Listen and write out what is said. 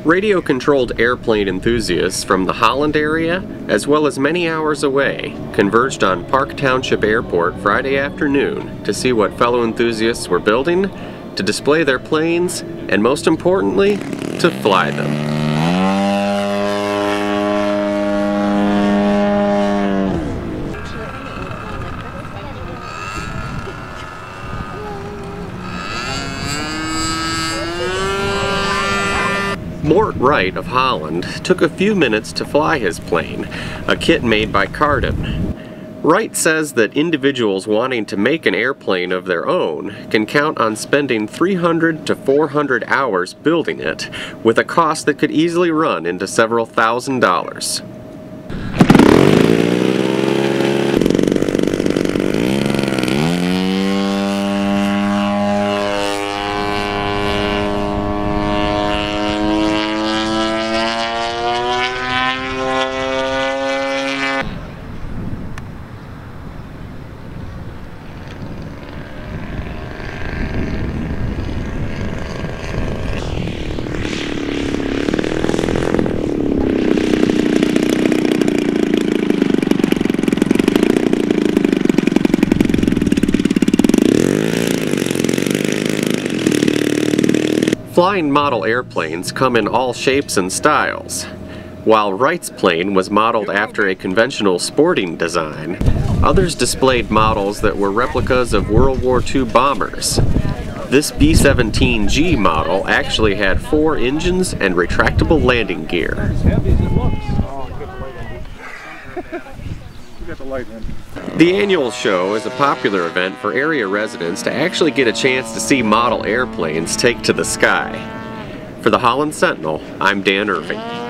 Radio-controlled airplane enthusiasts from the Holland area, as well as many hours away, converged on Township Airport Friday afternoon to see what fellow enthusiasts were building, to display their planes, and most importantly, to fly them. Mort Wright of Holland took a few minutes to fly his plane, a kit made by Carden. Wright says that individuals wanting to make an airplane of their own can count on spending 300 to 400 hours building it, with a cost that could easily run into several $1,000s. Flying model airplanes come in all shapes and styles. While Wright's plane was modeled after a conventional sporting design, others displayed models that were replicas of World War II bombers. This B-17G model actually had 4 engines and retractable landing gear. The annual show is a popular event for area residents to actually get a chance to see model airplanes take to the sky. For the Holland Sentinel, I'm Dan Irving.